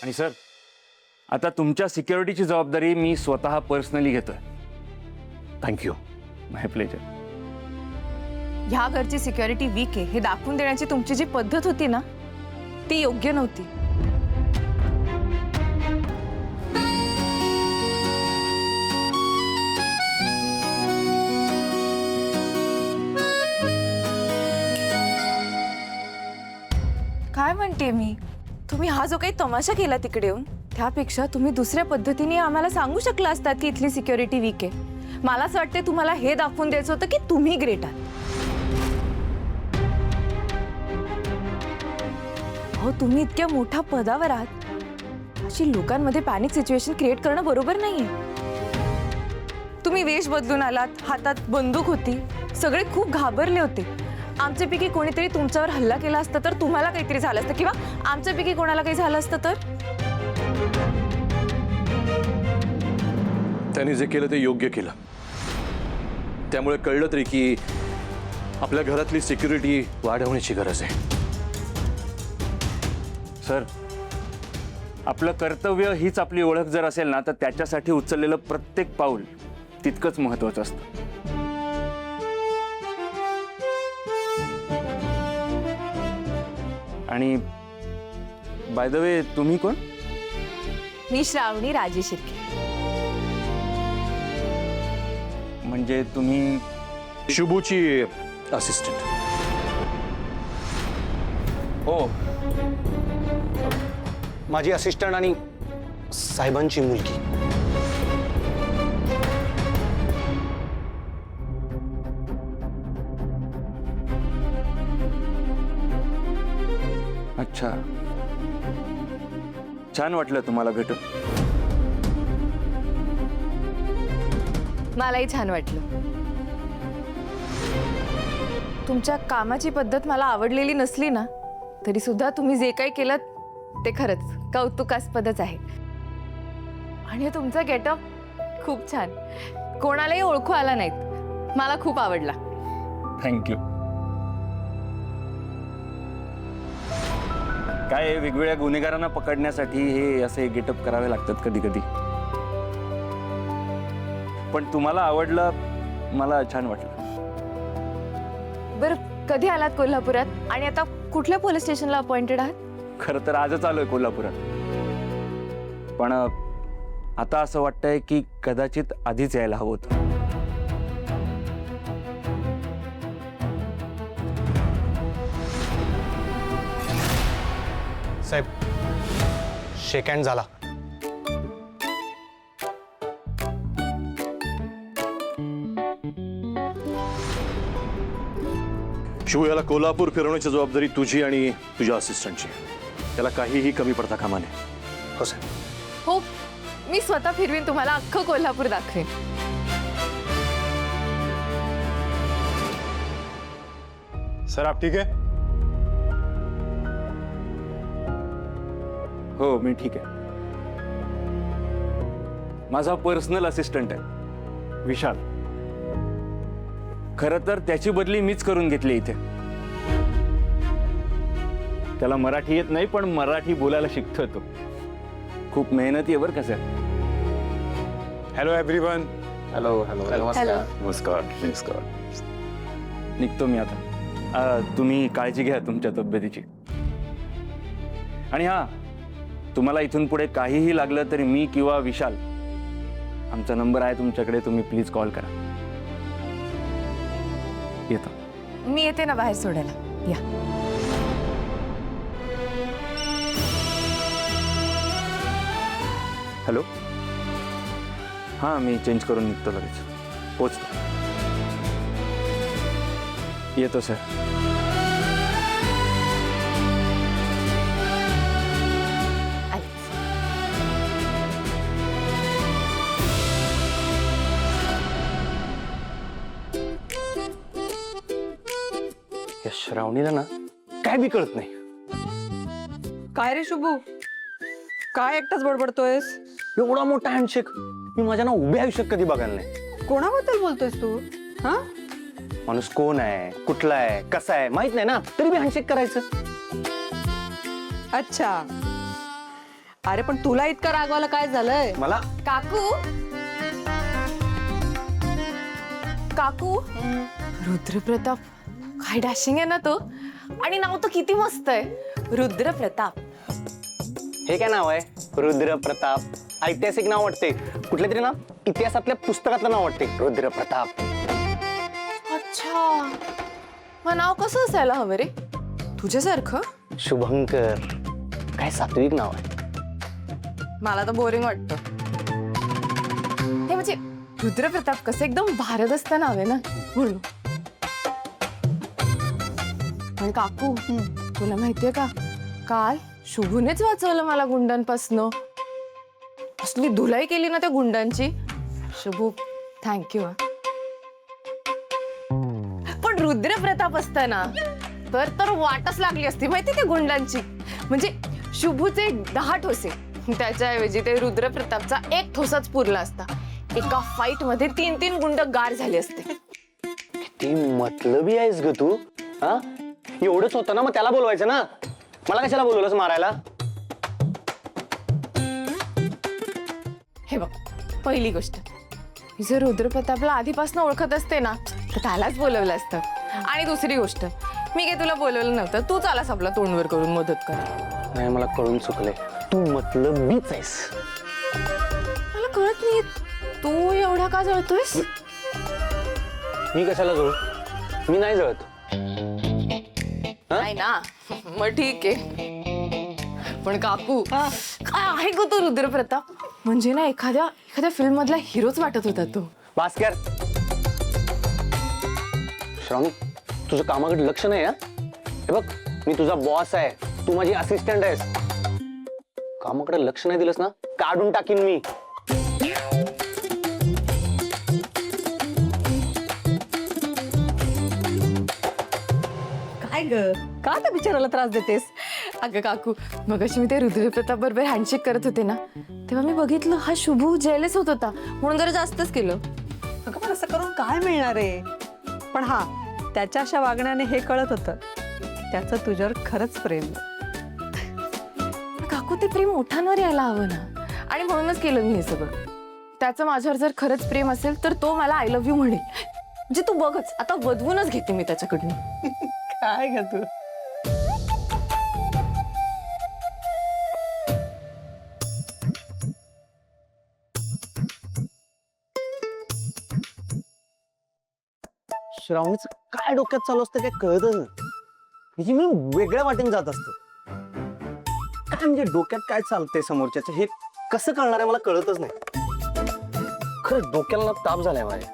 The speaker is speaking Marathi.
आणि सर, आता तुमच्या सिक्युरिटीची जबाबदारी मी स्वतः पर्सनली घेतोय. थँक्यू. माय प्लेजर. ह्या घरची सिक्युरिटी वीक आहे हे दाखवून देण्याची तुमची जी पद्धत होती ना, ती योग्य नव्हती. काय म्हणते मी, तुम्ही हा जो काही तमाशा केला तिकडे येऊन, त्यापेक्षा तुम्ही दुसऱ्या पद्धतीने आम्हाला सांगू शकला असतात की इथली सिक्युरिटी वीक आहे. मला असं वाटतं तुम्हाला हे दाखवून द्यायचं होतं की तुम्ही ग्रेट आहात. हो, तुम्ही इतक्या मोठ्या पदावर आहात, अशी लोकांमध्ये पॅनिक सिच्युएशन क्रिएट करणं बरोबर नाहीये. तुम्ही वेश बदलून आलात, हातात बंदूक होती, सगळे खूप घाबरले होते. आमच्यापैकी कोणीतरी तुमच्यावर हल्ला केला असता तर तुम्हाला काहीतरी झालं असतं, किंवा आमच्यापैकी कोणाला काही झालं असतं तर. त्यांनी जे केलं ते योग्य केलं. त्यामुळे कळलं तरी की आपल्या घरातली सिक्युरिटी वाढवण्याची गरज आहे. सर, आपलं कर्तव्य हीच आपली ओळख जर असेल ना, तर त्याच्यासाठी उचललेलं प्रत्येक पाऊल तितकंच महत्त्वाचं असतं. आणि बाय द वे, तुम्ही कोण? मी श्रावणी राजे शिर्के. म्हणजे तुम्ही शुभूची असिस्टंट. हो. माझी असिस्टंट आणि साहेबांची मुलगी. अच्छा, छान वाटलं तुम्हाला भेटून. मलाही छान वाटलं. तुमच्या कामाची पद्धत मला आवडलेली नसली ना, तरी सुद्धा तुम्ही जे काही केलं ते खरंच कौतुकास्पदच आहे. आणि तुमचा गेटअप खूप छान, कोणालाही ओळखू आला नाहीत. मला खूप आवडला. थँक्यू. काय आहे, वेगवेगळ्या गुन्हेगारांना पकडण्यासाठी हे असे गेटअप करावे लागतात कधी कधी. पण तुम्हाला आवडलं, मला छान वाटलं. बरं, कधी आलात कोल्हापुरात आणि आता कुठल्या पोलीस स्टेशनला अपॉइंटेड आहात? खरं तर आजच आलोय कोल्हापुरात. पण आता असं वाटतंय की कदाचित आधीच यायला हवं होतं. साहेब, शेक हँड झाला. शिव, याला कोल्हापूर फिरवण्याची जबाबदारी तुझी आणि तुझ्या असिस्टंटची. त्याला काहीही कमी पडता कामा नये. हो साहेब. हो, मी स्वतः फिरवीन, तुम्हाला अख्खं कोल्हापूर दाखवेन. सर, आप ठीक है? हो, मी ठीक आहे. माझा पर्सनल असिस्टंट आहे विशाल. खरं तर त्याची बदली मीच करून घेतली इथे. त्याला मराठी येत नाही, पण मराठी बोलायला शिकतोय तो. खूप मेहनती आहे बरं का sir. Hello everyone. Hello hello hello. नमस्कार. नमस्कार. निघतो मी आता. तुम्ही काळजी घ्या तुमच्या तब्येतीची. आणि हा, तुम्हाला इथून पुढे काहीही लागलं तरी मी किंवा विशाल, आमचा नंबर आहे तुमच्याकडे, तुम्ही प्लीज कॉल करा. येतो. मी येते ना बाहेर सोडायला. या. हॅलो. हां, मी चेंज करून निघतो लगेच. पोचतो. येतो सर. या श्रावणीला ना काय बी कळत नाही. काय रे शुभू, काय एकटाच बडबडतोयस? एवढा मोठा हँडशेक मी माझ्या ना उभ्या आयुष्यात कधी बघायला नाही. कोणाबद्दल बोलतोयस तू? हा, माणूस कोण आहे, कुठला आहे, कसा आहे माहित नाही ना, तरी बी हँडशेक करायचं. अच्छा. अरे पण तुला इतका रागवायला काय झालंय? मला काकू काकू रुद्रप्रताप काय डॅशिंग आहे ना तो. आणि नाव तर किती मस्त आहे, रुद्रप्रताप. हे काय नाव आहे? रुद्र प्रताप. ऐतिहासिक नाव वाटते, कुठल्या तरी ना इतिहासातल्या पुस्तकातलं नाव वाटते, रुद्र प्रताप. अच्छा, मग नाव कसं असायला हवं रे तुझ्यासारखं? शुभंकर. काय सात्विक नाव आहे. मला तर बोरिंग वाटतं हे. म्हणजे रुद्रप्रताप कसं एकदम भारदस्त नाव आहे ना म्हणून. पण काकू तुला माहितीये का, काल शुभूनेच वाचवलं मला गुंडांपासनं. असली धुलाई केली ना त्या गुंडांची. शुभू थँक्यू. पण रुद्रप्रताप असताना तर वाटच लागली असती माहिती त्या गुंडांची. म्हणजे शुभूचे 10 ठोसे, त्याच्याऐवजी ते रुद्रप्रतापचा 1 ठोसाच पुरला असता. एका फाईट मध्ये 3 गुंड गार झाले असते. किती मतलबी आहेस ग तू. हा, एवढंच होतं ना मग त्याला बोलवायचं ना. मला कशाला बोलवलंस मारायला? हे बघ, पहिली गोष्ट, मी जर रुद्रप्रतापला आधीपासून ओळखत असते ना तर त्यालाच बोलवलं असतं. आणि दुसरी गोष्ट, मी काही तुला बोलवलं नव्हतं, तूच आलास आपला तोंडवर करून मदत कर. नाही, मला कळून चुकले. तू मतलबीच आहेस. मला कळत नाही तू एवढा का जळतोयस. मी कशाला जळू? मी नाही जळत. नाही ना, मग ठीक आहे. पण काकू काय आहे ग तो रुद्रप्रताप. म्हणजे ना एखाद्या फिल्म मधला हिरोच वाटत होता तो. भास्कर, श्रावणी, तुझं कामाकडे लक्ष नाही. हा, हे बघ, मी तुझा बॉस आहे, तू माझी असिस्टंट आहेस. कामाकडे लक्ष नाही दिलंस ना, काढून टाकीन मी. काय ग, का त्या बिचाराला त्रास देतेस? अगं काकू, मगाशी मी ते रुद्रप्रताप बरोबर हँडशेक करत होते ना, तेव्हा मी बघितलं हा शुभू जेलस होत होता, म्हणून जरा जास्तच केलं. अगं पण असं करून काय मिळणार आहे? पण हा, त्याच्या अशा वागण्याने हे कळत होतं त्याचं तुझ्यावर खरंच प्रेम आहे. काकू, ते प्रेम ओठांवर यायला हवं ना, आणि म्हणूनच केलं मी हे सगळं. त्याचं माझ्यावर जर खरंच प्रेम असेल तर तो मला आय लव्ह यू म्हणेल. म्हणजे तू बघच, आता वधवूनच घेते मी त्याच्याकडनं. काय ग तू? श्रावणीचं काय डोक्यात चालू असतं काय कळतच नाही. म्हणजे मी वेगळ्या वाटेने जात असतो. काय म्हणजे डोक्यात काय चालतंय समोरच्याचं हे कसं कळणार आहे मला कळतच नाही. खरं डोक्याला ताप झालाय माझ्या.